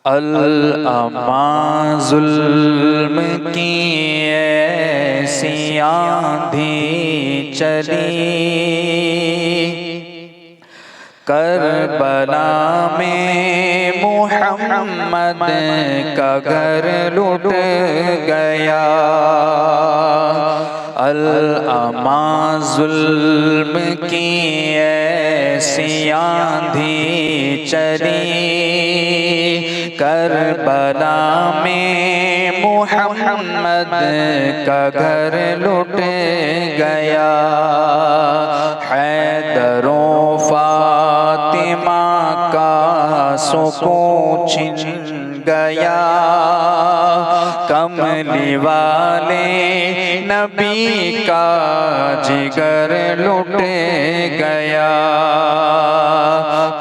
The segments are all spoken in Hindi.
अल-अमा ज़ुल्म की ऐसी आंधी चली, करबला में मुहम्मद का घर लुट गया। अल-अमा ज़ुल्म की ऐसी आंधी चली, करबला में मुहम्मद का घर लुट गया। हैदरो फातिमा का सुकून छिन गया, कमली वाले नबी का जिगर लुट गया।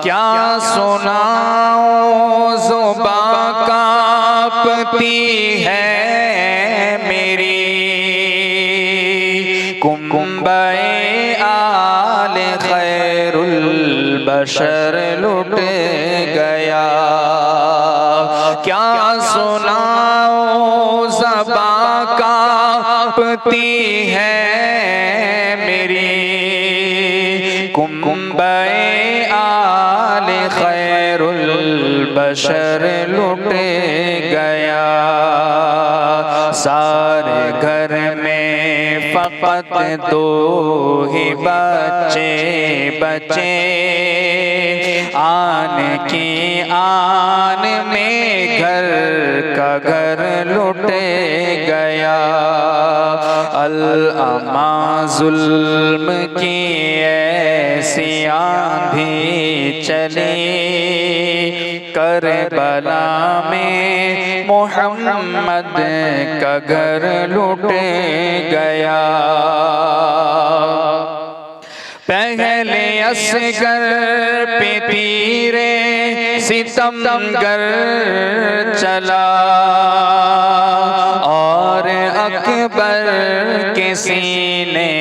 क्या सुनाऊं ज़ुबां कांपती है मेरी, कुंबे आले खैरुल बशर लुट गया। क्या सुनाऊं ज़ुबां कांपती है मेरी, कुंबे आले खैरुल बशर लुट गया। सारे घर में फ़क़त दो ही बच्चे बचे, आन की आन में घर का घर लुट गया। अल-अमा ज़ुल्म की ऐसी आंधी चली, करबला में मुहम्मद का घर लुट गया। पहले असगर पे तीरे सितमगर चला, और अकबर के सीने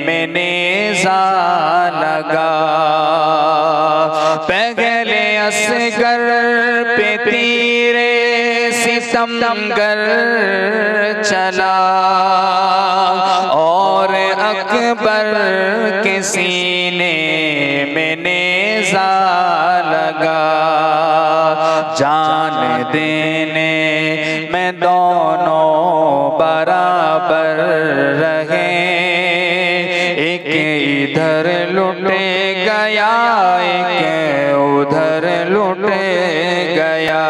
में नेज़ा लगा। पहले असगर पे तीरे सितमगर चला, और अकबर के सीने में नेज़ा लगा। जान देने में दोनों बराबर रहे, एक इधर लुट गया एक उधर लुट गया।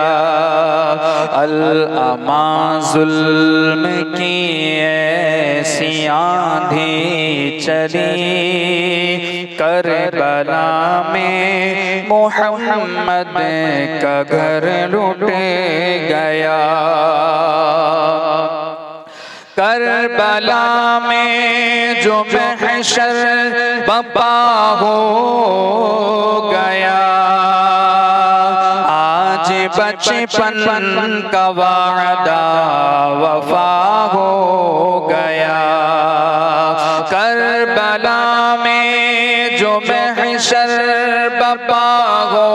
अल-अमा ज़ुल्म की ऐसी आंधी चली, करबला में मुहम्मद का घर लुट गया। करबला में जो महशर बपा हो गया, आज बचपन का वादा वफा हो गया। करबला में जो महशर बपा हो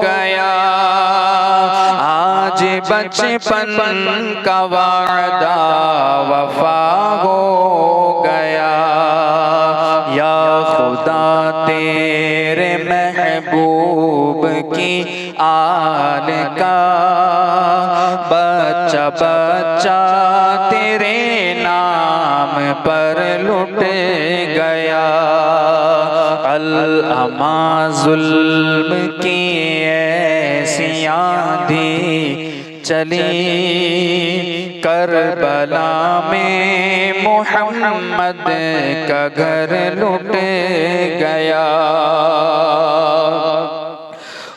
गया, आज बचपन का वादा वफा हो गया। या खुदा तेरे महबूब की आल का बच्चा बच्चा तेरे नाम पर लुट गया। अल-अमा ज़ुल्म की ऐसी आंधी चली, करबला में मुहम्मद का घर लुट गया।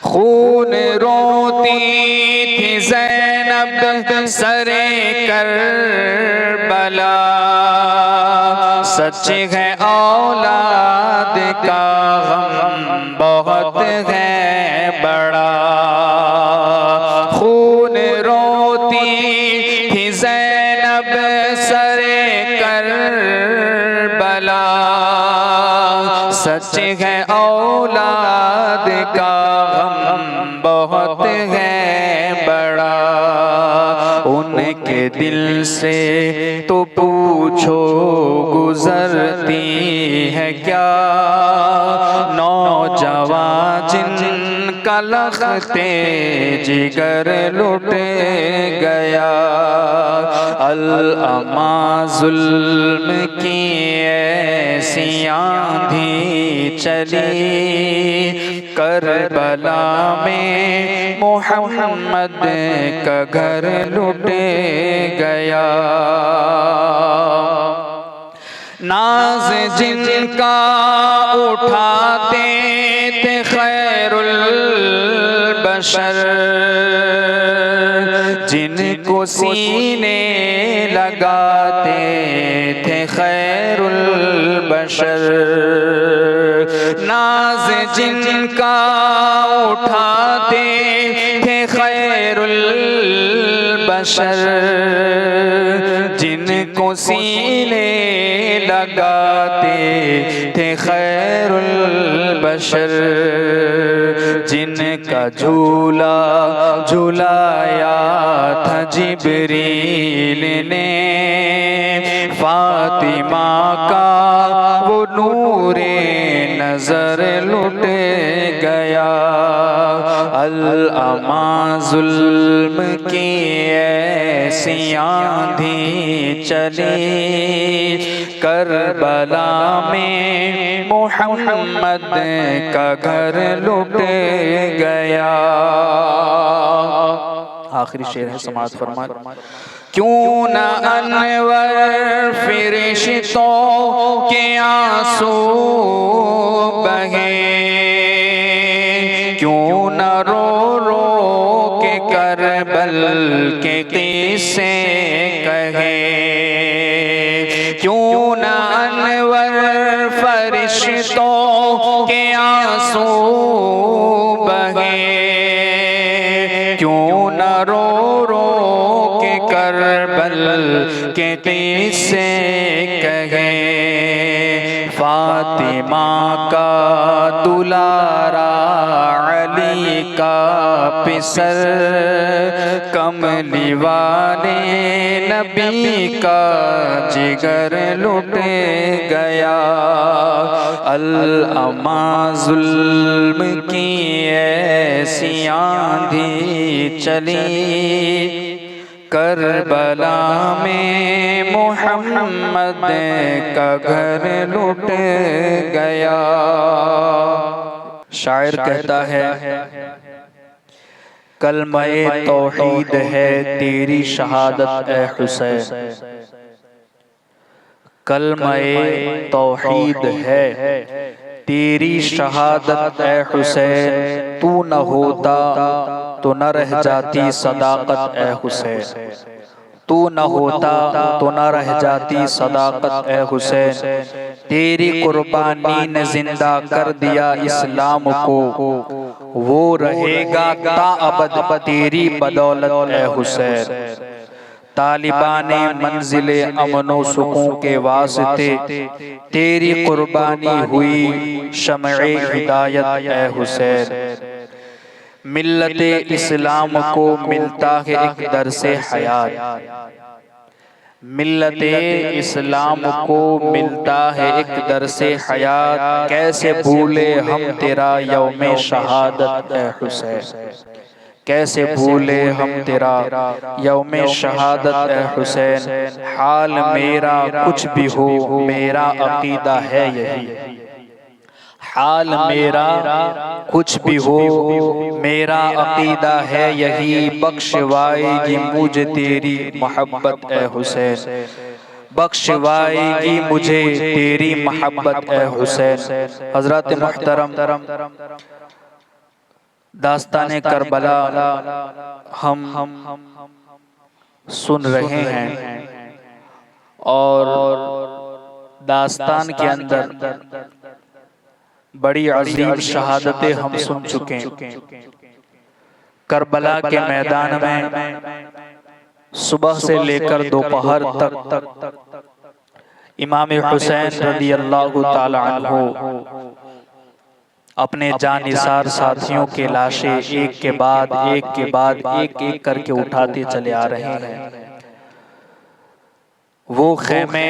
खून रोती थी ज़ैनब सरे करबला, सच है औलाद का गम बहुत है बड़ा। खून रोती थी ज़ैनब सरे करबला, सच है औलाद का गम बहुत है के दिल से तो पूछो गुजरती है क्या, नौजवान जिनका लखते जिगर लुट गया। अल-अमा जुल्म की ऐसी आंधी चली, करबला में मोहम्मद का घर लुट गया। नाज जिनका उठाते थे खैरुल बशर, जिनको सीने लगाते थे खैरुल बशर, नाज जिनका उठाते थे खैरुल बशर, जिनको सीने लगाते थे खैरुल बशर, जिनका झूला झुलाया था जिब्रील ने, फातिमा का वो नूरे नजर लुट गया। अल-अमा जुल्म की ऐसी आंधी चली, करबला में मोहम्मद का घर लुट गया। आखिरी शेर है, समाअत फरमा। क्यों न अनवर फिरिश्तों के आंसू बहे, क्यों न रो रो के करबल के किस्से कहे, क्यों न अनवर फरिश्तों के आंसू बहे, क्यों न रो रो के करबल के किस्से कहे। फातिमा का दुलारा अली का पिसर, कमली वाले नबी का जिगर लुट गया। अल-अमा जुल्म की ऐसी आंधी चली, करबला में मोहम्मद का घर लुट गया। शायर कहता है, कलमे तौहीद है तेरी शहादत ए हुसैन, कलमे तौहीद है तेरी शहादत ए हुसैन, तू न होता तो न रह जाती सदाकत ए हुसैन, तू न होता तो न रह जाती सदाकत ए हुसैन, तेरी कुर्बानी ने जिंदा कर दिया इस्लाम को, वो रहेगा ताअबद तेरी बदौलत ए हुसैन। तालिबाने मंजिले अमनो सुकून के वास्ते, तेरी कुर्बानी हुई शमए हिदायत ए हुसैन। मिल्लते इस्लाम को मिलता है एक दरसे हयात, मिल्लते इस्लाम को मिलता है एक दरसे हयात, कैसे भूले हम तेरा यौमे शहादत ए हुसैन, कैसे भूले हम तेरा यौमे शहादत ए हुसैन। हाल मेरा कुछ भी हो मेरा अकीदा है यही, हाल मेरा कुछ भी हो मेरा अकीदा है यही, बख्शवाएगी मुझे तेरी मोहब्बत ए हुसैन, बख्शवाएगी मुझे तेरी मोहब्बत ए हुसैन। हजरत मुहतरम दास्ताने करबला हम सुन रहे हैं और दास्तान के अंदर बड़ी अजीम शहादतें हम सुन चुके हैं। करबला के मैदान में सुबह से लेकर दोपहर तक इमाम हुसैन रज़ी अल्लाह ताला अन्हु अपने जानिसार साथियों के लाशें एक के बाद एक करके उठाते चले आ रहे हैं। वो खेमे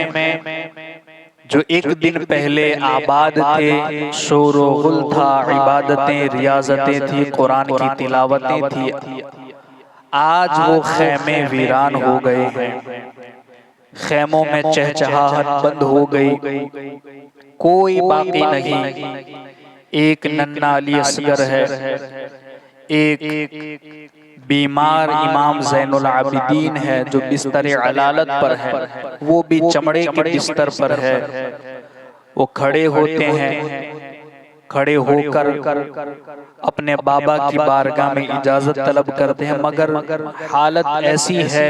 जो एक दिन पहले आबाद थे, शोर गुल था, इबादतें रियाजतें थी, कुरान की तिलावतें थी, आज वो खेमे वीरान हो गए हैं। खेमों में चहचहाहट बंद हो गई, कोई बाकी नहीं। एक नन्ना अली असगर है, एक बीमार इमाम ज़ैनुल आबिदीन है जो बिस्तर अलालत पर है, वो भी चमड़े के बिस्तर पर है। वो खड़े होते हैं, खड़े होकर अपने बाबा की बारगाह में इजाजत तलब करते हैं, मगर हालत ऐसी है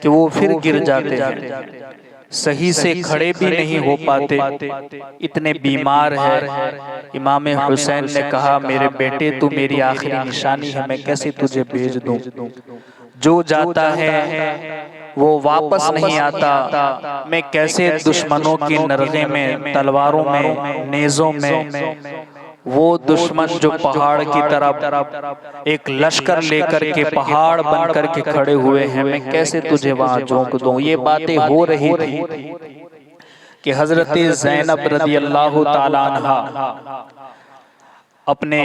कि वो फिर गिर जाते हैं, सही से खड़े भी नहीं हो पाते, इतने बीमार है। इमाम हुसैन ने कहा, मेरे बेटे तू मेरी आखिरी निशानी है, मैं कैसे तुझे भेज दूं। जो जाता है वो वापस नहीं आता, मैं कैसे दुश्मनों की नरगे में, तलवारों में, नेज़ों में, वो दुश्मन जो पहाड़ की तरफ एक लश्कर लेकर के पहाड़ बन करके खड़े हुए हैं, मैं कैसे तुझे वहां झोंक दूं। ये बातें हो रही थी कि हजरत ज़ैनब रज़ी अल्लाह ताला अन्हा अपने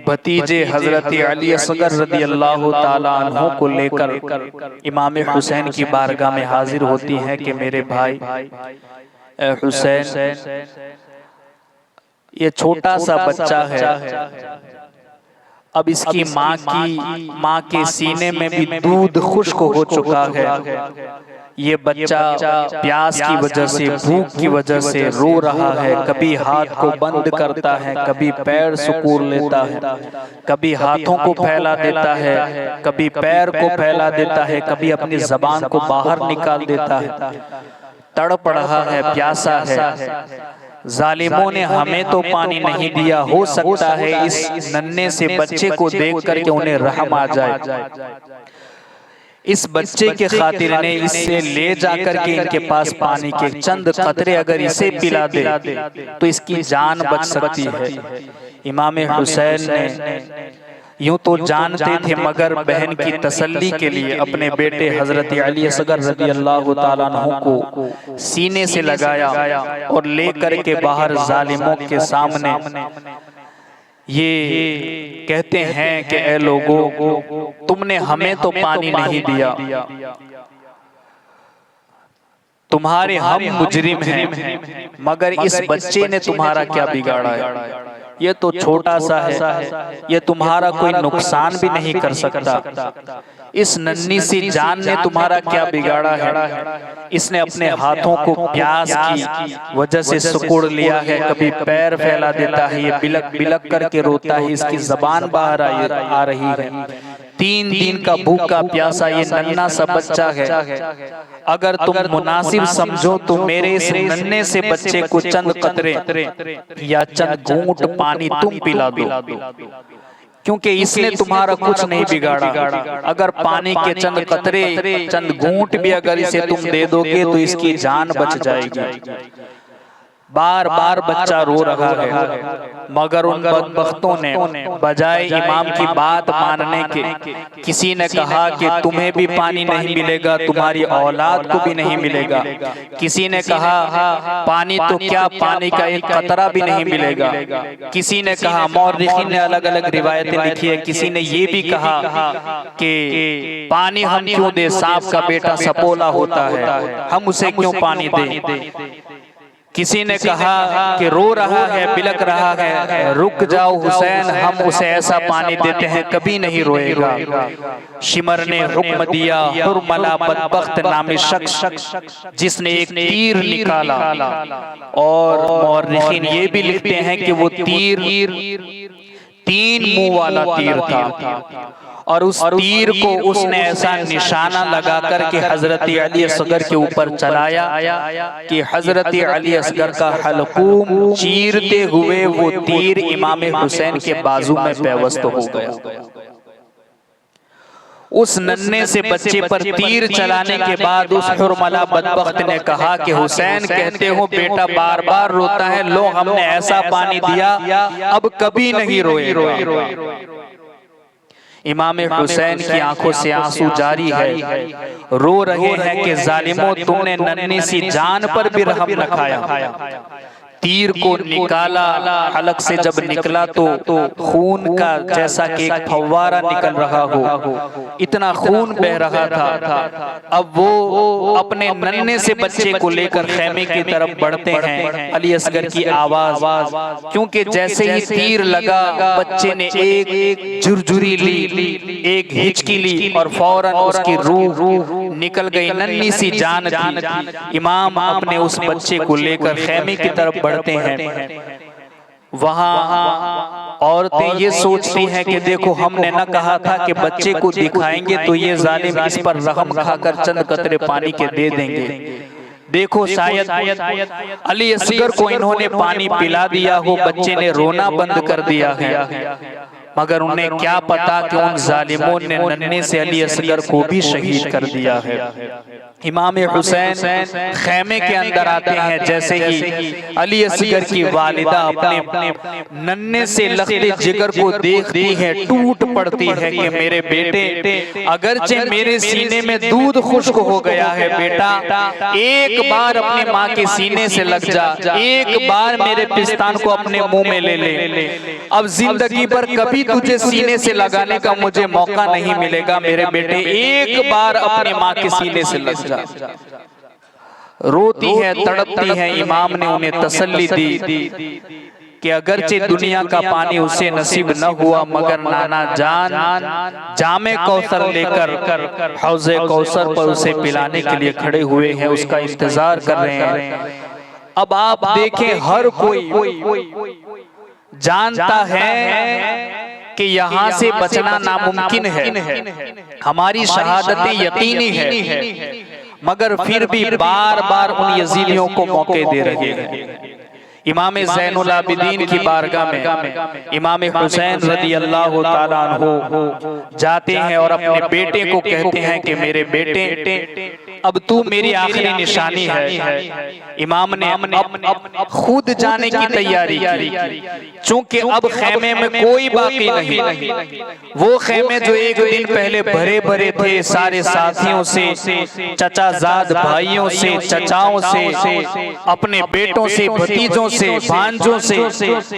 भतीजे हजरत अली असगर रज़ी अल्लाह ताला अन्हु को लेकर इमाम हुसैन की बारगाह में हाजिर होती हैं कि मेरे भाई हुसैन, ये छोटा सा बच्चा है, अब इसकी माँ के सीने में भी दूध खुश्क हो चुका है। ये बच्चा प्यास की वजह से, भूख की वजह से रो रहा है, कभी हाथ को बंद करता है, कभी पैर सुकूर लेता है, कभी हाथों को फैला देता है, कभी पैर को फैला देता है, कभी अपनी जबान को बाहर निकाल देता है। तड़प रहा है, प्यासा है। जालिमों ने हमें तो पानी नहीं दिया, हो सकता है इस नन्हे से बच्चे को देख करके उन्हें रहम आ जाए। इस बच्चे के खातिर ने इससे ले जाकर के इनके पास पानी के चंद कतरे अगर इसे पिला दे तो इसकी जान बच सकती है। इमाम हुसैन ने यूं तो जानते थे, मगर बहन की तसल्ली के लिए अपने बेटे हजरत अली असगर रज़ी अल्लाह ताला अन्हु को सीने से लगाया और लेकर के बाहर जालिमों के सामने ये कहते हैं कि ए लोगों, तुमने हमें तो पानी नहीं दिया, तुम्हारे हम मुजरिम हैं, मगर इस बच्चे ने तुम्हारा क्या बिगाड़ा है। ये तो छोटा सा है, ये तुम्हारा कोई नुकसान भी नहीं कर सकता। इस नन्ही सी जान ने तुम्हारा क्या बिगाड़ा है। इसने अपने हाथों को प्यास की वजह से सिकुड़ लिया है, कभी पैर फैला देता है, ये बिलक बिलक करके रोता है, इसकी जबान बाहर आ रही है। 3 दिन का भूखा प्यासा ये नन्हा सा बच्चा है। अगर तुम मुनासिब समझो तो मेरे इस नन्हे से बच्चे को चंद कतरे या चंद घूंट पानी तुम पिला दो, क्योंकि इसने तुम्हारा कुछ नहीं बिगाड़ा। अगर पानी के चंद कतरे, चंद घूंट भी अगर इसे तुम दे दोगे तो इसकी जान बच जाएगी। बार बार बच्चा रो रहा है, मगर उन बदबख्तों ने बजाय इमाम की बात मानने के, किसी ने कहा कि तुम्हें भी पानी नहीं मिलेगा, तुम्हारी औलाद को भी नहीं मिलेगा। किसी ने कहा पानी तो क्या, पानी का एक कतरा भी नहीं मिलेगा। किसी ने कहा, मौर्रिखीन ने अलग अलग रिवायतें लिखी है, किसी ने ये भी कहा कि पानी हम क्यों दे, सांप का बेटा सपोला होता है, हम उसे क्यों पानी दें। किसी ने कहा कि रो रहा है, बिलक रहा है, रुक जाओ हुसैन, हम उसे ऐसा पानी देते हैं कभी नहीं रोएगा। शिमर ने हुक्म दिया, हुरमला बदबख्त नामी शख्स जिसने एक तीर निकाला, और मौर्रिखीन ये भी लिखते हैं कि वो तीर 3 मुंह वाला तीर था, और उस तीर को उसने ऐसा निशाना लगा करके हजरत अली असगर के ऊपर चलाया कि हजरत अली असगर का हलकूम चीरते हुए वो तीर इमाम हुसैन के बाजू में पेवस्त हो गया। उस नन्हे से बच्चे पर तीर चलाने के बाद उस हुरमला बदबख्त ने कहा कि हुसैन, कहते हो बेटा बार बार रोता है, लो हमने ऐसा पानी दिया अब कभी नहीं रोएगा। इमाम हुसैन की आंखों से आंसू जारी है, रो रहे हैं कि जालिमों तुमने नन्ही सी जान पर भी रहम न खाया। तीर को निकाला, हलक से जब निकला तो खून का जैसा कि एक फव्वारा निकल रहा हो, इतना खून बह रहा था। अब वो अपने नन्हे से बच्चे को लेकर खेमे की तरफ बढ़ते हैं। अली असगर की आवाज, क्योंकि जैसे ही तीर लगा बच्चे ने एक झुरझुरी ली, एक हिचकी ली और फौरन उसकी रूह निकल गई, नन्ही सी जान थी। इमाम अपने उस बच्चे को लेकर खेमे की तरफ बढ़ते हैं। वहां औरतें ये सोचती हैं कि देखो हमने न कहा था कि बच्चे को दिखाएंगे तो ये जालिम इस पर रहम खाकर चंद कतरे पानी के दे देंगे। देखो शायद अली असगर को इन्होंने पानी पिला दिया हो, बच्चे ने रोना बंद कर दिया है, मगर उन्हें क्या पता कि उन जालिमों ने नन्हे से अली असगर को भी शहीद कर दिया है। इमाम हुसैन खेमे के अंदर आते हैं, जैसे ही अली असगर की वालिदा अपने नन्हे से लखते जिगर को देखती है, टूट पड़ती है कि मेरे बेटे, अगरचे मेरे सीने में दूध खुश्क हो गया है, बेटा एक बार अपने माँ के सीने से लग जा, एक बार मेरे पिस्तान को अपने मुंह में ले ले। अब जिंदगी भर कभी तुझे सीने से लगाने का मुझे मौका नहीं मिलेगा मेरे बेटे, एक बार अपनी माँ के सीने से लग जा। रोती है, तड़पती है। इमाम ने उन्हें तसल्ली दी कि अगरचे दुनिया का पानी उसे नसीब न हुआ, मगर नाना जान जामे कौसर लेकर हौज़े कौसर पर उसे पिलाने के लिए खड़े हुए हैं, उसका इंतजार कर रहे हैं। अब आप देखें, हर कोई जानता है कि यहाँ से बचना नामुमकिन है, हमारी शहादतें यकीनी है, मगर फिर भी बार बार उन यजीदियों को मौके दे रहे हैं। इमाम ज़ैनुल आबिदीन की बारगाह में इमाम हुसैन रज़ी अल्लाह ताला अन्हु जाते हैं और अपने बेटे को कहते हैं कि मेरे बेटे, अब तू मेरी आखिरी निशानी है। इमाम ने अब खुद जाने की तैयारी की, चूंकि अब खेमे में कोई बाकी नहीं। वो खेमे जो एक दिन पहले भरे भरे थे, सारे साथियों से, चचाजाद भाइयों से, चचाओं से, अपने बेटों से, भतीजों से, भांजों से,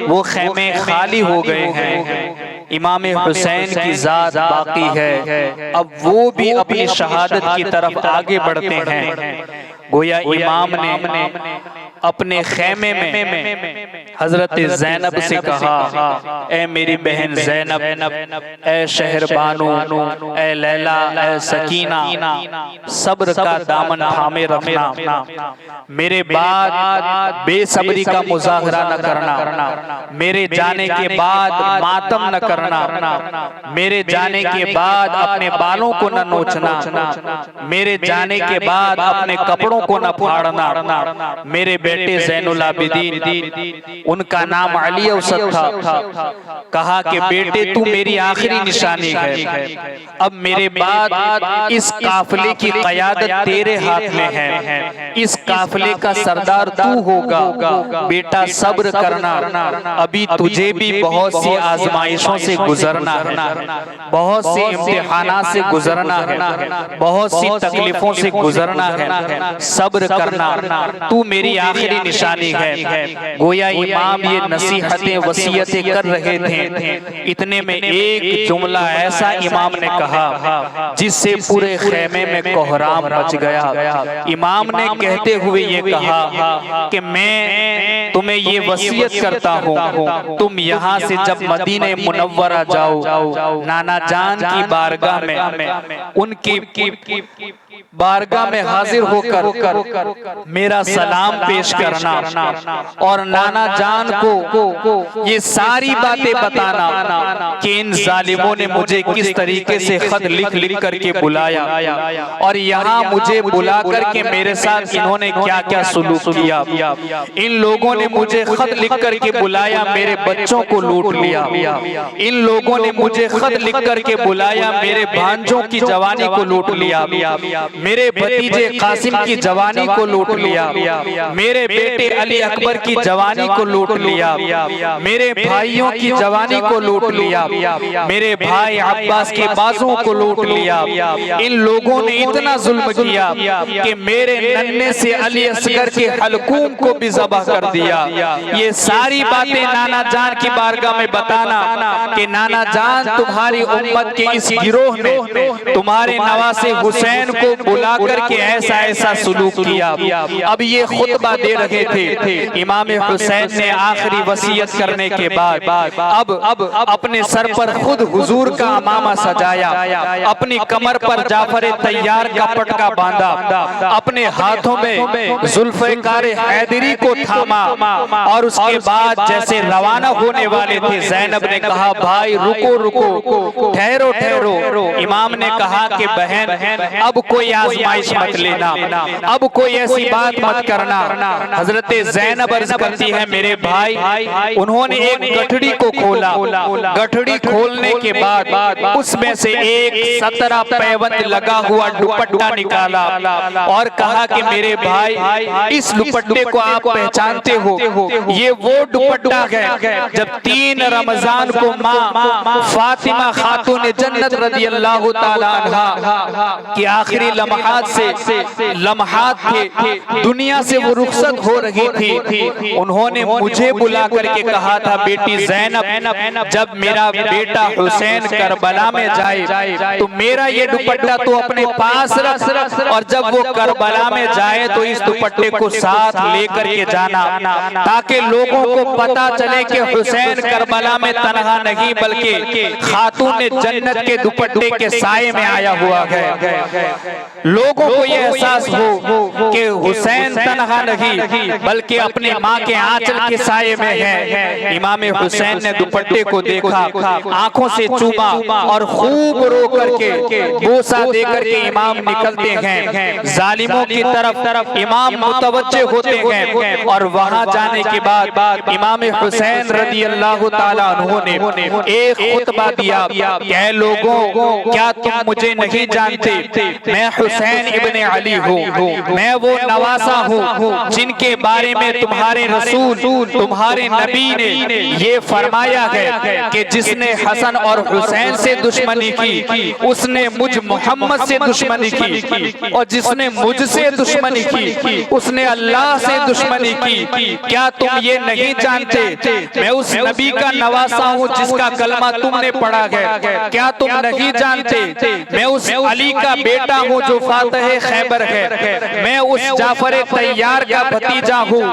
वो खेमे खाली हो गए हैं। इमाम हुसैन की जात बाकी है। अब वो भी अपनी शहादत की तरफ आगे बढ़ते हैं। गोया इमाम ने अपने खेमे में हजरत ज़ैनब से कहा, ए मेरी बहन ज़ैनब, ए शहरबानो, ए लैला, ए सकीना, सब्र का दामन थामे रखना, मेरे बाद बेसब्री का मुजाहरा न करना, मेरे जाने के बाद मातम न करना, मेरे जाने के बाद अपने बालों को न नोचना, मेरे जाने के बाद अपने कपड़ों को न फाड़ना। मेरे बेटे ज़ैनुल आबिदीन, उनका नाम अली औसत था, कहा कि बेटे तू मेरी आखिरी निशानी है, अब मेरे बाद इस काफिले की क़यादत तेरे हाथ में है, इस काफिले का सरदार तू होगा। बेटा सब्र करना, अभी तुझे भी बहुत सी आजमाइशों से गुजरना है, बहुत सी इम्तिहानात से गुजरना है, बहुत सी तकलीफों से गुजरना है, सब्र करना, तू मेरी आखिरी निशानी है। गोया इमाम ये नसीहतें वसीयतें कर रहे थे, इतने में एक जुमला ऐसा इमाम ने कहा जिससे पूरे खेमे में कोहराम मच गया। इमाम ने कहते हुए ये कहा कि मैं तुम्हें ये वसीयत करता हूँ, तुम यहाँ से जब मदीने मुनव्वरा जाओ, नाना जान की बारगाह में, उनकी बारगाह में हाजिर होकर मेरा सलाम पेश करना और नाना जान को ये सारी बातें बताना कि इन जालिमों ने मुझे किस तरीके से खत लिख लिख करके बुलाया और यहाँ मुझे बुला करके मेरे साथ इन्होंने क्या क्या सुलूक किया। इन लोगों ने मुझे खत लिख करके बुलाया, मेरे बच्चों को लूट लिया। इन लोगों ने मुझे खत लिख करके बुलाया, मेरे भांजों की जवानी को लूट लिया। मेरे भतीजे कासिम की जवानी को लूट लिया, मेरे बेटे अली अकबर की जवानी को लूट लिया, मेरे भाइयों की जवानी को लूट लिया, मेरे भाई अब्बास के बाजुओं को लूट लिया। इन लोगों ने इतना जुल्म किया कि मेरे नन्हे से अली असगर के हलकूम को भी ज़बह कर दिया। ये सारी बातें नाना जान की बारगाह में बताना कि नाना जान तुम्हारी उम्मत के इस गिरोह ने तुम्हारे नवासे हुसैन को बुला करके ऐसा ऐसा सुलूक किया। अब ये खुतबा दे रहे थे। इमाम हुसैन ने आखिरी वसीयत करने के बाद अब अपने सर पर खुद हुजूर का अमामा सजाया, अपनी कमर पर जाफर तैयार का पटका बांधा, अपने हाथों में जुल्फ़े-कार हैदरी को थामा और उसके बाद जैसे रवाना होने वाले थे, ज़ैनब ने कहा भाई रुको रुको, ठहरो ठहरो। इमाम ने कहा कि बहन अब कोई आजमाइश मत लेना, अब कोई ऐसी बात मत करना। हजरत ज़ैनब अर्ज़ करती है मेरे भाई उन्होंने एक गठड़ी को खोला, गठड़ी खोलने के बाद उसमें से एक 17 पैबंद लगा हुआ दुपट्टा निकाला और कहा कि मेरे भाई इस दुपट्टे को आप पहचानते हो, ये वो दुपट्टा है जब 3 रमजान को माँ फातिमा खातून जन्नत रज़ी अल्लाह ताला अन्हा की आखिरी लम्हात थे, दुनिया से वो रुखसत हो रही थी। उन्होंने मुझे बुला करके कहा था बेटी ज़ैनब जब मेरा बेटा हुसैन करबला में जाए तो मेरा ये दुपट्टा तो अपने पास रख और जब वो करबला में जाए तो इस दुपट्टे को साथ लेकर के जाना ताकि लोगों को पता चले कि हुसैन करबला में तनहा नहीं बल्कि खातून जन्नत के दुपट्टे के साये में आया हुआ है। लोगों को ये एहसास हो कि हुसैन तनहा नहीं बल्कि अपनी माँ के आंचल के साये में है। इमाम हुसैन ने दुपट्टे को देखा, आंखों से चूमा और खूब रो करके बोसा दे करके इमाम निकलते हैं। जालिमों की तरफ इमाम मुतवज्जे होते हैं और वहां जाने के बाद इमाम हुसैन रज़ी अल्लाह ताला अन्हु ने एक खुतबा दिया कि लोगों क्या तुम मुझे नहीं जानते, मैं हुसैन इब्ने अली हूँ, मैं वो नवासा हूँ जिनके बारे में तुम्हारे रसूल तुम्हारे नबी ने ये फरमाया है कि जिसने हसन और हुसैन से दुश्मनी की उसने मुझ मोहम्मद से दुश्मनी की और जिसने मुझसे दुश्मनी की उसने अल्लाह से दुश्मनी की। क्या तुम ये नहीं जानते मैं उस नबी का नवासा हूँ जिसका कलमा तुमने पढ़ा है? क्या तुम नहीं जानते मैं उस अली का बेटा हूँ जो फातह खैबर है, मैं उस जाफर तैयार का भतीजा हूँ।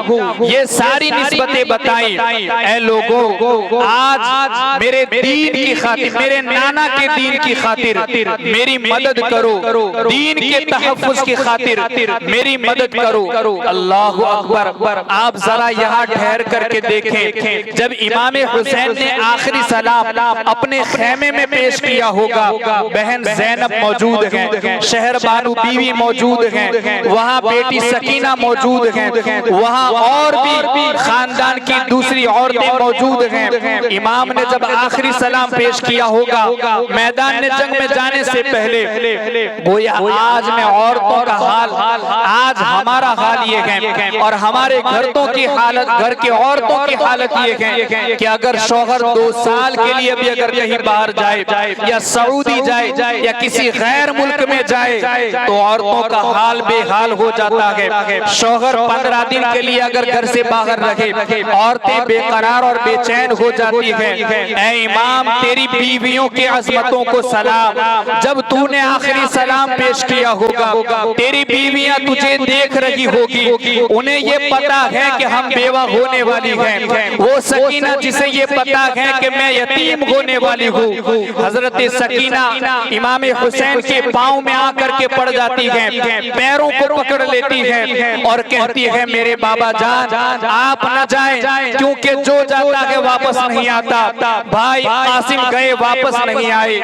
ये सारी निस्बतें बताई। ऐ लोगों आज मेरे दीन की खातिर, मेरे नाना के दीन की खातिर मेरी मदद करो, दीन के तहफ्फुज़ की खातिर मेरी मदद करो। अल्लाहु अकबर। आप जरा यहाँ ठहर करके देखें, जब इमाम हुसैन ने आखिरी सलाम अपने खेमे में पेश किया होगा, बहन ज़ैनब मौजूद हैं, शहर बानू बीवी मौजूद हैं, वहाँ बेटी सकीना मौजूद हैं, वहाँ और भी खानदान की दूसरी औरतें मौजूद हैं। इमाम ने जब आखिरी सलाम पेश किया होगा मैदान में जंग में जाने से पहले, गोया आज में औरतों का हाल, आज हमारा हाल ये है और हमारे घरों की हालत, घर के औरतों की हालत ये है कि अगर शौहर 2 साल के लिए भी अगर कहीं बाहर जाए या सऊदी जाए या किसी गैर मुल्क में जाए तो औरतों का हाल बेहाल हो जाता है। शौहर 15 दिन के लिए अगर घर से बाहर रहे औरतें बेकरार और बेचैन हो जाती हैं। ऐ इमाम तेरी बीवियों की अजमतों को सलाम, जब तूने आखिरी सलाम पेश किया होगा तेरी बीवियां तुझे देख रही होगी, उन्हें ये पता है कि हम बेवा होने वाली हैं। वो सकीना जिसे ये पता है कि मैं यतीम होने वाली हूँ, हजरत सकीना इमाम हुसैन के पाँव में आकर के पड़ जाती है, पैरों को पकड़ लेती है और कहती है मेरे बाबा जान आप न जाएं क्योंकि जो जाता है वापस नहीं आता। भाई कासिम गए वापस नहीं आए,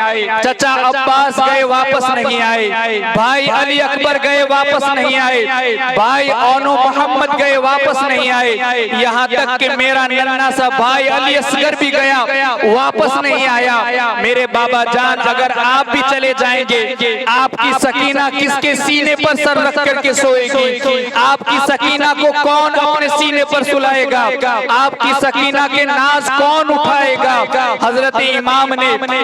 चचा अब्बास गए वापस नहीं आए, भाई अली अकबर गए वापस नहीं आए, भाई ओनो मोहम्मद गए वापस नहीं आए, यहाँ तक कि मेरा नन्ना सा भाई अली असगर भी गया वापस नहीं आया। मेरे बाबा जान अगर आप भी चले जाएंगे आपकी सकीना सकीना किसके सीने पर सर रख करके सोएगी? आपकी सकीना को कौन अपने सीने पर सुलाएगा? आपकी सकीना के नाज कौन उठाएगा? हजरत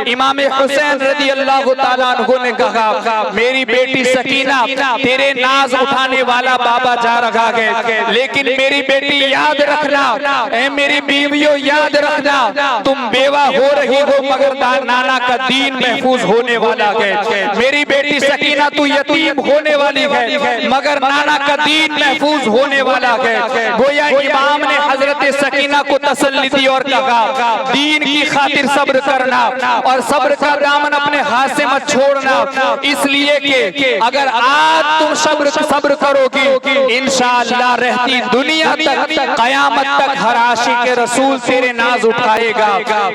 इमाम हुसैन रज़ी अल्लाह ताला अन्हु ने कहा, मेरी बेटी सकीना तेरे नाज उठाने वाला बाबा जा रहा है, लेकिन मेरी बेटी याद रखना, ऐ मेरी बीवियों याद रखना, तुम बेवा हो रही हो मगर नाना का दीन महफूज होने वाला है। मेरी बेटी सकीना तू यतीम होने वाली है मगर नाना का दीन महफूज होने वाला है। गोया इमाम ने हजरत सकीना को तसल्ली दी और कहा, दीन की खातिर सब्र करना और सब्र का दामन अपने हाथ से मत छोड़ना, इसलिए कि अगर आज तुम सब्र करोगी इंशाअल्लाह रहती दुनिया तक कयामत तक हर आशिक रसूल तेरे नाज उठाएगा,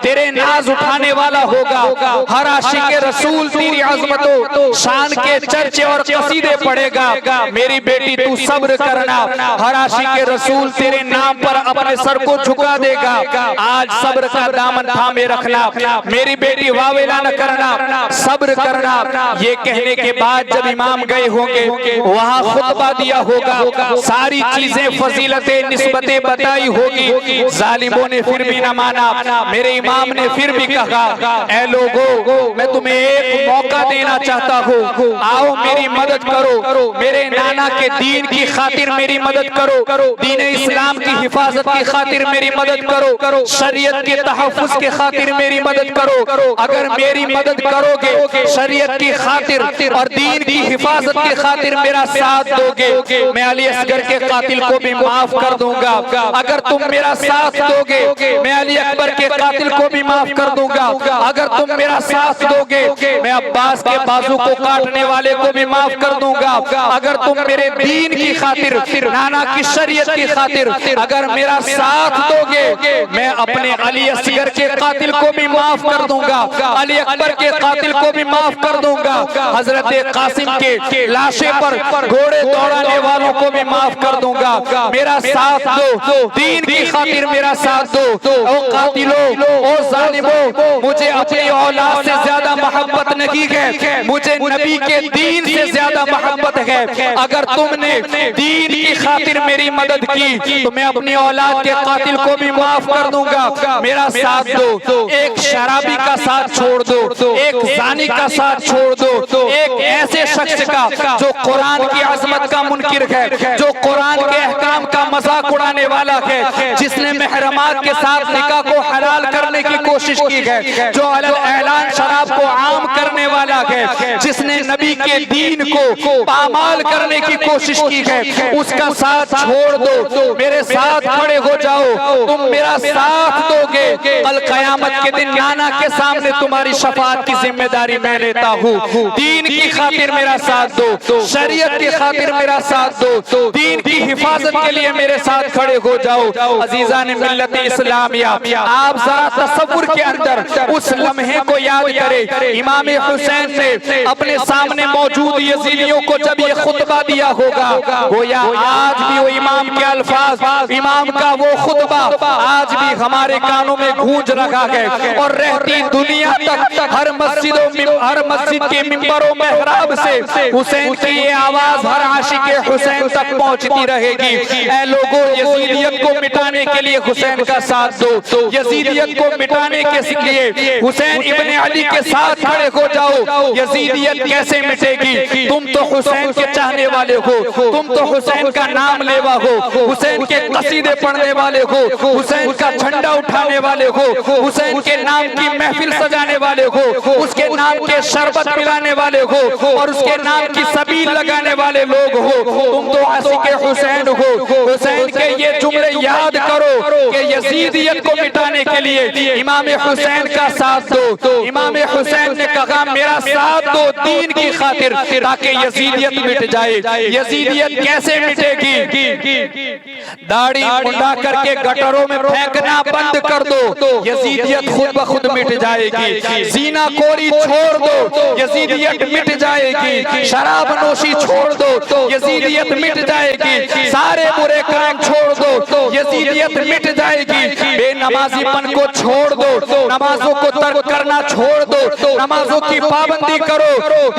तेरे नाज उठाने वाला होगा। हर आशिक रसूल तेरी अज़मतों शान के चर्चे और कसीदे पढ़ेगा। मेरी बेटी तू सब्र करना, हर आशिक रसूल तेरे नाम पर अपने सर को झुका देगा। आज सब्र का दामन थामे रखना, मेरी बेटी वावेला न करना, सब्र करना। ये कहने के बाद जब इमाम गए होंगे वहाँ खुतबा दिया होगा, सारी चीजें फजीलतें निस्बतें बताई होगी, जालिमों ने फिर भी न माना। मेरे इमाम ने फिर भी कहा, ऐ लोगों मैं तुम्हें एक मौका देना चाहता हूँ, आओ मेरी मदद करो, मेरे नाना के दीन की खातिर मेरी मदद करो, दीन इस्लाम की हिफाजत की खातिर मेरी मदद करो, शरीयत के तहफ़्फ़ुज़ के खातिर मेरी मदद करो। अगर मेरी मदद करोगे शरीयत की खातिर और दीन की हिफाजत की खातिर मेरा साथ दोगे, मैं अली असगर के कातिल को भी माफ कर दूंगा। अगर तुम मेरा साथ दोगे मैं अली अकबर के कातिल को भी माफ कर दूंगा। अगर तुम मेरा साथ दोगे मैं अब्बास के बाजू को काटने वाले को भी माफ कर दूंगा। अगर तुम मेरे दीन की खातिर नाना की शरीयत की खातिर अगर मेरा साथ दोगे मैं अपने अली असगर के कातिल को भी माफ कर दूंगा, अली अकबर के कातिल को भी माफ कर दूंगा, हजरत कासिम के लाशे पर घोड़े दौड़ाने वालों को भी माफ कर दूंगा। मेरा साथ दो, दीन की खातिर मेरा साथ दो। ओ कातिलों, ओ जालिमों, मुझे अपनी औलाद से ज्यादा मोहब्बत नहीं है, मुझे नबी के दीन से ज्यादा मोहब्बत है। अगर तुमने दीन की खातिर मेरी मदद की तो मैं अपनी औलाद के कातिल को भी माफ कर दूंगा। मेरा साथ दो, एक शराबी का साथ छोड़ दो, एक जानी का साथ छोड़ दो, एक ऐसे शख्स का जो कुरान की अजमत का मुनकिर है, जो कुरान के अहकाम का मजाक उड़ाने वाला है, जिसने महरमात के साथ निकाह को हलाल करने की कोशिश की है, जो ऐलान शराब को आम करने वाला है, जिसने नबी के दीन को पामाल करने की कोशिश की है, उसका साथ छोड़ दो, मेरे साथ खड़े हो जाओ। तुम मेरा साथ दोगे, कल कयामत के दिन नाना के सामने तुम्हारी शफाअत की जिम्मेदारी मैं लेता हूँ। दीन की खातिर मेरा साथ दो, शरीयत की खातिर मेरा साथ दो, दीन की हिफाजत के लिए मेरे साथ खड़े हो जाओ। अजीजान मिल्लत इस्लामिया, आप जरा तसव्वुर के अंदर उस लम्हे को याद करें, इमाम हुसैन ने अपने सामने मौजूद यजीदियों को जब ये खुतबा दिया होगा, गोया आज भी वो इमाम के अल्फाज, इमाम का वो खुतबा आज भी हमारे कानों में गूंज रहा है और रहती दुनिया तक हर मस्जिद के मिंबरों मेहराब से हुसैन की ये आवाज हर आशिक हुसैन तक पहुंचती रहेगी। ऐ लोगों, यजीदियत को मिटाने के लिए हुसैन का साथ दो, यजीदियत को मिटाने के लिए हुसैन इब्ने अली के साथ खड़े हो जाओ। यजीदियत कैसे मिटेगी? तुम तो हुसैन के चाहने वाले हो, तुम तो हुसैन का नाम लेवा हो, हुसैन के कसीदे पढ़ने वाले हो, हुसैन का झंडा उठाने वाले हो, हुसैन के नाम की महफिल सजाने वाले हो, उसके नाम के शरबत पिलाने वाले हो और उसके नाम की सबील लगाने वाले लोग हो। तुम तो आशिक हुसैन हो। हुसैन के ये जुमले याद करो कि यजीदियत को मिटाने के लिए इमाम हुसैन का साथ दो। इमाम हुसैन ने कहा मेरा साथ दो दीन की खातिर, ताकि यजीदियत मिट जाए। यजीदियत कैसे मिटेगी? दाढ़ी मुंडा करके गटरों में फेंकना बंद कर दो, यजीदियत खुद ब खुद मिट जाएगी। जीना खोरी छोड़ दो, यजीदियत मिट जाएगी। शराब नोशी छोड़ दो, यजीदियत मिट जाएगी। सारे बुरे काम छोड़ दो, यजीदियत मिट जाएगी। बेनमाजीपन को छोड़ छोड़ दो, नमाजों को तर्क करना छोड़ दो, नमाजों की पाबंदी करो,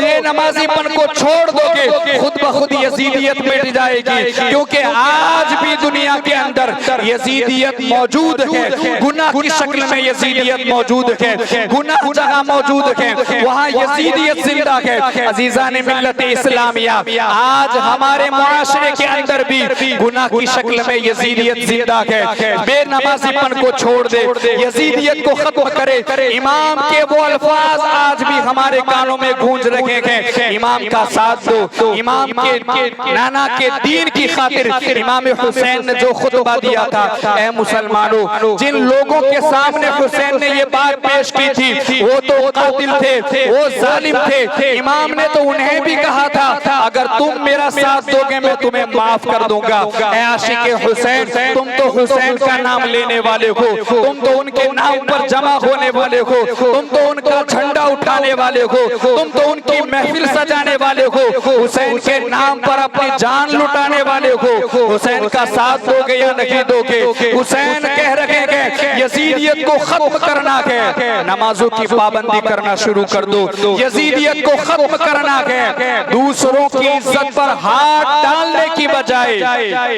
ये नमाजीपन को छोड़ दोगे खुद ब खुद यजीदियत मिट जाएगी। क्योंकि आज भी दुनिया के अंदर यजीदियत मौजूद है, गुनाह की शक्ल में यजीदियत मौजूद है, गुनाह जहां मौजूद है वहां यजीदियत जिंदा है। अजीजा ने मिल्लत इस्लामिया, आज हमारे मुआशरे के अंदर भी गुनाह की शक्ल में यजीदियत जिंदा है। बेनमाजीपन को छोड़ दे, यजीदियत को खत्म करे। इमाम के वो अल्फाज आज भी हमारे कानों में गूंज रहे हैं, इमाम का साथ दो। इमाम के नाना के दीन की खातिर इमाम हुसैन ने जो खुतबा दिया था, ऐ मुसलमानों, जिन लोगों के सामने हुसैन ने ये बात पेश की थी वो तो कातिल थे, वो जालिम थे। इमाम ने तो उन्हें भी कहा था अगर तुम मेरा साथ दोगे मैं तुम्हें माफ कर दूंगा। ऐ आशिक हुसैन, तुम तो हुसैन का नाम लेने वाले हो, तुम तो उनके नाम पर जमा होने वाले हो, तुम तो उनका झंडा उठाने वाले हो, तुम तो उनकी महफिल सजाने वाले हो, हुसैन के नाम पर अपनी जान लुटाने वाले हो। हुसैन का साथ दोगे या नहीं दोगे? हुसैन कह रहे हैं यजीदियत को खत्म करना है, नमाजों की पाबंदी करना शुरू कर दो। यजीदियत को खत्म करना है, दूसरों की इज्जत पर हाथ डालने की बजाय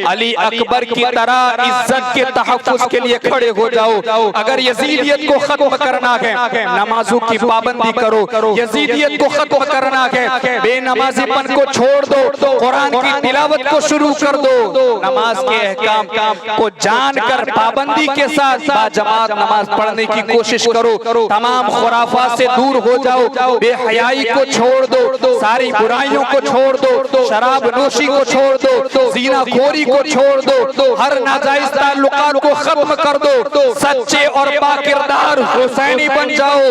अली अकबर की तरह इज्जत के तहफ्फुज के लिए खड़े हो जाओ। अगर यजीदियत को खत्म करना है, नमाजों की पाबंदी करो। यजीदियत को खत्म करना है, बेनमाजीपन को छोड़ दो, कुरान की तिलावत को शुरू कर दो। नमाज के अहकाम को जानकर पाबंदी के साथ बाजमात नमाज पढ़ने की कोशिश करो। तमाम खुराफात से दूर हो जाओ, बेहयाई को छोड़ दो, सारी बुराइयों को छोड़ दो, शराब नोशी को छोड़ दो, ज़िनाखोरी को छोड़ दो, हर नाजायज ताल्लुकात को खत्म कर दो। सच्चे और बाकिरदार हुसैनी बन जाओ,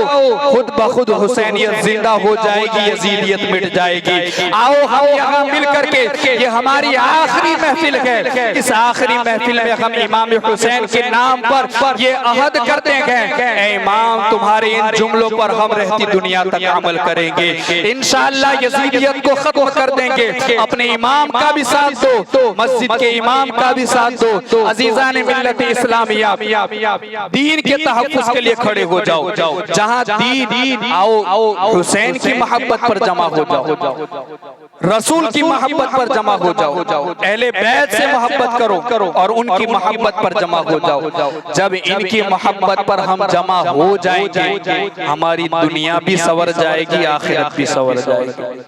खुद ब खुद हुसैनियत जिंदा हो जाएगी, यजीदियत मिट जाएगी। आओ हम यहाँ मिल करके, ये हमारी आखिरी महफिल है, इस आखिरी महफिल में हम इमाम हुसैन के नाम पर ये अहद करते हैं, ऐ इमाम तुम्हारे इन जुमलों पर हम रहती दुनिया तक अमल करेंगे, इंशाअल्लाह यजीदियत को खत्म कर देंगे। अपने इमाम का भी साथ दो, मस्जिद के इमाम का भी साथ दो। अजीजा ने मिल्लत इस्लामिया, दीन के तहफ्फुज के लिए खड़े हो जाओ। जहां दीन, आओ हुसैन की मोहब्बत पर जमा हो जाओ, रसूल की मोहब्बत पर जमा हो जाओ, अहले बैत से मोहब्बत करो और उनकी मोहब्बत पर जमा हो जाओ। जब इनकी मोहब्बत पर हम जमा हो जाएंगे, हमारी दुनिया भी संवर जाएगी, आखिरत भी संवर जाएगी।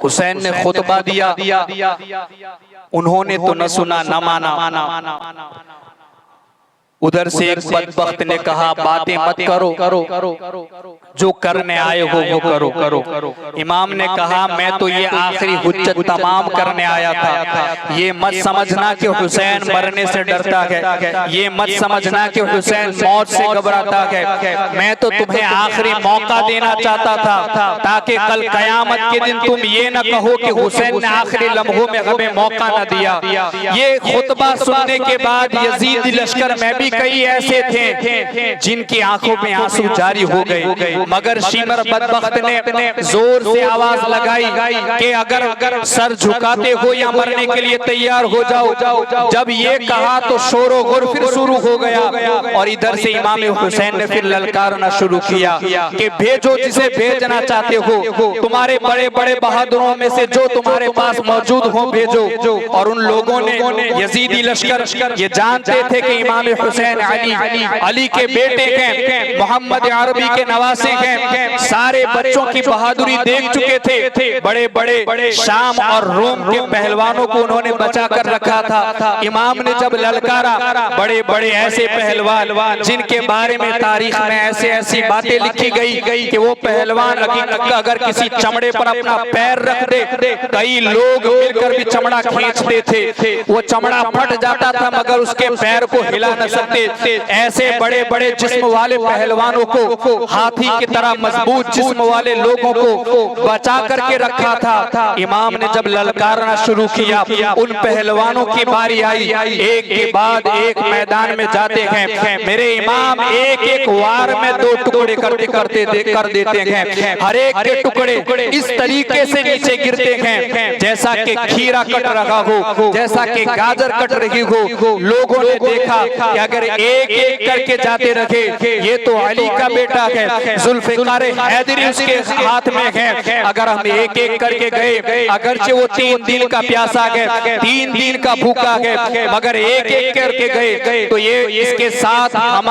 हुसैन ने खुतबा दिया, उन्होंने तो न सुना न माना। उधर से एक बदबख्त ने कहा बातें मत करो, जो करने आए हो वो करो। इमाम ने कहा मैं तो ये आखिरी हुज्जत तमाम करने आया था। ये मत समझना कि हुसैन मरने से डरता है, ये मत समझना कि हुसैन मौत से घबराता है। मैं तो तुम्हें आखिरी मौका देना चाहता था, ताकि कल कयामत के दिन तुम ये न कहो कि हुसैन ने आखिरी लम्हों में हमें मौका न दिया। ये खुतबा सुनने के बाद यजीद लश्कर में भी कई ऐसे थे जिनकी आंखों में आंसू जारी हो गए, मगर शिमर बदबख्त ने जोर से आवाज लगाई कि अगर सर झुकाते हो या मरने के लिए तैयार हो जाओ। जब ये कहा तो शोरो गुर फिर शुरू हो गया, और इधर से इमाम हुसैन ने फिर ललकारना शुरू किया कि भेजो जिसे भेजना चाहते हो, तुम्हारे बड़े बड़े बहादुरों में से जो तुम्हारे पास मौजूद हो भेजो। और उन लोगों ने यजीदी लश्कर ये जानते थे कि इमाम हुसैन अली के बेटे हैं, मोहम्मद अरबी के नवासे हैं, सारे बच्चों की बहादुरी देख चुके थे। बड़े बड़े शाम और रोम के पहलवानों को उन्होंने बचा कर रखा था। इमाम ने जब ललकारा, बड़े बड़े ऐसे पहलवान जिनके बारे में तारीख में ऐसी बातें लिखी गई कि वो पहलवान अगर किसी चमड़े पर अपना पैर रख दे, कई लोग मिलकर भी चमड़ा खींचते थे, वो चमड़ा फट जाता था मगर उसके पैर को हिला न सकते। ऐसे बड़े बड़े जिस्म वाले पहलवानों को, हाथी की तरह मजबूत जिस्म वाले लोगों को बचा करके रखा था। इमाम ने जब ललकारना शुरू किया, उन पहलवानों की बारी आई, एक के बाद एक मैदान में जाते हैं। मेरे इमाम एक एक वार में 2 टुकड़े कर देते हैं। हर एक के टुकड़े इस तरीके से नीचे गिरते हैं जैसा कि खीरा कट रहा हो, जैसा कि गाजर कट रही हो। लोगों ने देखा कि अगर अगर एक एक करके जाते रहे, ये तो अली का बेटा है, जुल्फिकार हैदरी उसके हाथ में है, अगर हम एक एक करके गए, अगरचे वो 3 दिन का प्यासा है, 3 दिन का भूखा है, मगर एक एक करके गए तो ये इसके साथ हम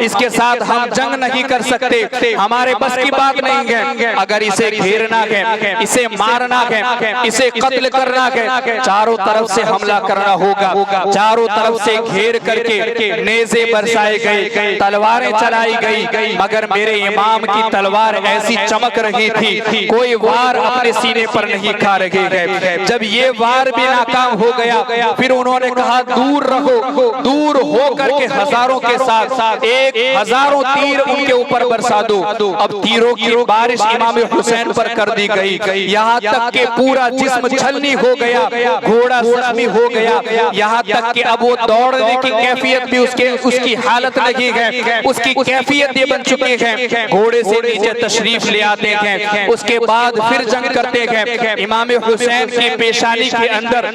इसके साथ हम जंग नहीं कर सकते, हमारे बस की बात नहीं है। अगर इसे घेरना है, इसे मारना है, इसे कत्ल करना है, चारों तरफ से हमला करना होगा, चारों तरफ से घेर करके नेज़े बरसाए गए, तलवारें चलाई गई, मगर मेरे इमाम की तलवार ऐसी चमक रही थी, कोई वार अपने सीने पर नहीं खा रहे हैं। जब ये वार भी नाकाम हो गया, फिर उन्होंने कहा दूर रहो, दूर हो करके हजारों के साथ 1000 तीर उनके ऊपर बरसा दो। अब तीरों की बारिश इमाम हुसैन पर कर दी गई, यहाँ तक के पूरा जिस्म छलनी हो गया, घोड़ा जख्मी हो गया, यहाँ तक कि अब वो दौड़ने की कैफियत भी उसकी हालत नहीं है, उसकी कैफियत ये बन चुकी है, घोड़े से नीचे तशरीफ ले आते हैं, उसके बाद फिर जंग करते हैं। इमाम हुसैन की पेशानी के अंदर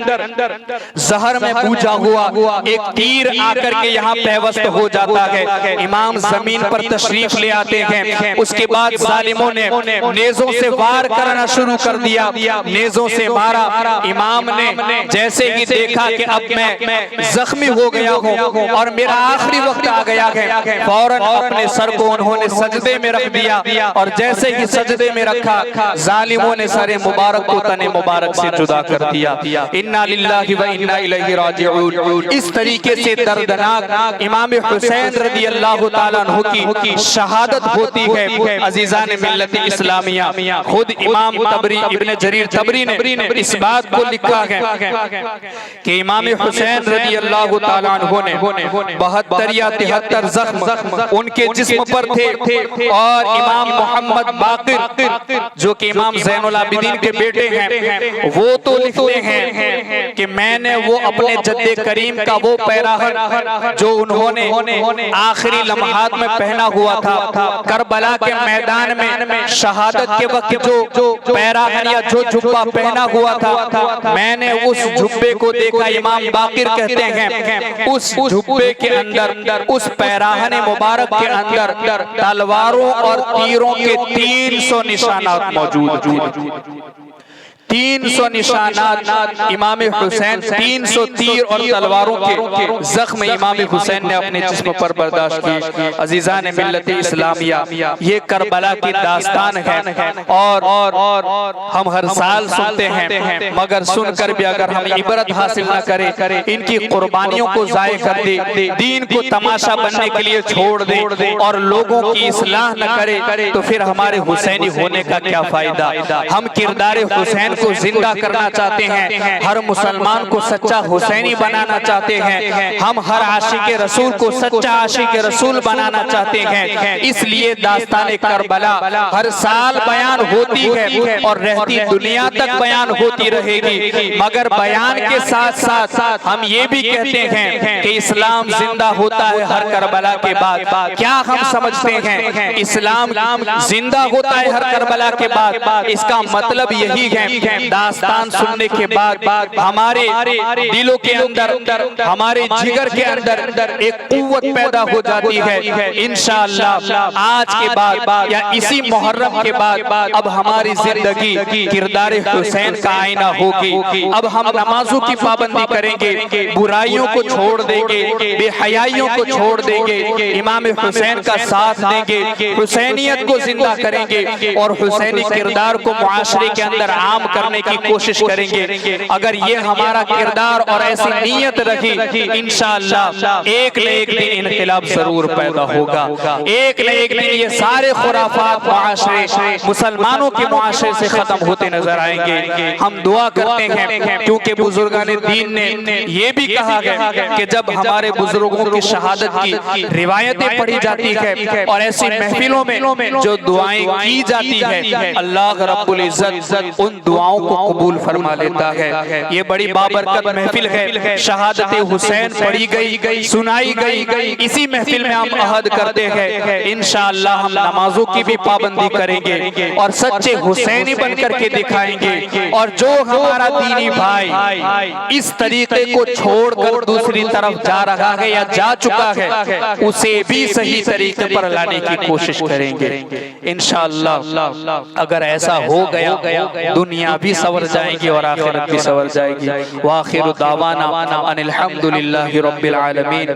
जहर में पूजा हुआ एक तीर आकर के यहाँ पैवस्त हो जाता है, इमाम जमीन पर तशरीफ ले आते हैं। उसके बाद जालिमों ने नेज़ों से वार करना शुरू कर दिया, नेज़ों से मारा। इमाम ने जैसे ही देखा कि अब मैं जख्मी हो गया हूँ और मेरा आखिरी वक्त आ गया है, फौरन अपने सर को उन्होंने सजदे में रख दिया, और जैसे ही सजदे में रखा, जालिमों ने सरे मुबारक को तने मुबारक से जुदा कर दिया। इन्ना लिल्लाहि व इन्ना इलैहि राजिऊन। इस तरीके से दर्दनाक इमाम हुसैन रज़ी अल्लाह ताला अन्हु की शहादत होती है। अजीजान मिल्लत इस्लामिया, खुद इमाम तबरी इब्न जरीर तबरी ने इस बात को लिखा है कि इमाम हुसैन रज़ी अल्लाह ताला अन्हु ने 72 या 73 जख्म उनके जिस्म पर थे, और इमाम मोहम्मद बाकिर जो कि इमाम ज़ैनुल आबिदीन के बेटे हैं, वो तो लिखते हैं कि मैंने वो अपने जद्दे करीम का वो पैराहन जो उन्होंने आखिरी लम्हात में पहना हुआ था, करबला के मैदान में शहादत के वक्त जो पैराहन या जो जुब्बा पहना हुआ था, मैंने उस जुब्बे को देखा। इमाम बाकिर कहते हैं उस जुब्बे के अंदर, उस पैराहन मुबारक के अंदर तलवारों और तीरों के 300 निशानात मौजूद। 300 निशानात इमाम हुसैन, 300 तीर और तलवारों के जख्म इमाम हुसैन ने अपने जिस्म पर बर्दाश्त की। अजीजान मिल्लत इस्लामिया, ये करबला की दास्तान है, और हम हर साल सुनते हैं, मगर सुनकर भी अगर हम इबरत हासिल न करें, इनकी कुर्बानियों को जाये कर दे, दीन को तमाशा बनने के लिए छोड़ दे और लोगों की इस्लाह न करे, तो फिर हमारे हुसैनी होने का क्या फायदा। हम किरदार हुसैन को जिंदा करना चाहते हैं, हर मुसलमान को सच्चा हुसैनी बनाना चाहते हैं, हम हर आशिक रसूल को सच्चा आशिक रसूल बनाना चाहते हैं। इसलिए दास्तान करबला हर साल बयान होती है और रहती दुनिया तक बयान होती रहेगी, मगर बयान के साथ साथ हम ये भी कहते हैं कि इस्लाम जिंदा होता है हर करबला के बाद। क्या हम समझते हैं इस्लाम जिंदा होता है हर करबला के बाद? इसका मतलब यही है दास्तान सुनने के बाद हमारे दिलों के अंदर, हमारे जिगर के अंदर एक कुव्वत पैदा हो जाती है। इंशाअल्लाह आज के बाद या इसी मुहर्रम के बाद अब हमारी जिंदगी किरदार हुसैन का आईना होगी। अब हम नमाजों की पाबंदी करेंगे, बुराइयों को छोड़ देंगे, बेहयाइयों को छोड़ देंगे, इमाम हुसैन का साथ देंगे, हुसैनियत को जिंदा करेंगे और हुसैनी किरदार को मुआशरे के अंदर आम करने की कोशिश करेंगे। अगर ये हमारा किरदार और ऐसी नीयत रखी, इंशाअल्लाह एक न एक दिन इनकलाब जरूर पैदा होगा। एक न एक दिन ये सारे खुराफात मुआशरे, मुसलमानों के मुआशरे से खत्म होते नजर आएंगे। हम दुआ करते हैं, क्योंकि बुजुर्गान दीन ने ये भी कहा है कि जब हमारे बुजुर्गों की शहादत की रिवायतें पढ़ी जाती है और ऐसी महफिलों में जो दुआएं की जाती है, अल्लाह रब्बुल इज्जत उन दुआ दुआओं को कबूल फरमा लेता है। ये बड़ी बाबरकत महफिल है, शहादत हुसैन पढ़ी गई, सुनाई गई। इसी महफिल में हम अहद करते हैं इंशाअल्लाह हम नमाजों की भी पाबंदी करेंगे और सच्चे हुसैनी बनकर के दिखाएंगे। और जो हमारा दीनी भाई इस तरीके को छोड़कर दूसरी तरफ जा रहा है या जा चुका है, उसे भी सही तरीके पर लाने की कोशिश करेंगे इंशाअल्लाह। अगर ऐसा हो गया दुनिया भी सवर जाएगी और आखिरत भी सवर जाएगी। वाखिर दावाना अनिल हम्दुलिल्लाहि रब्बिल आलमीन।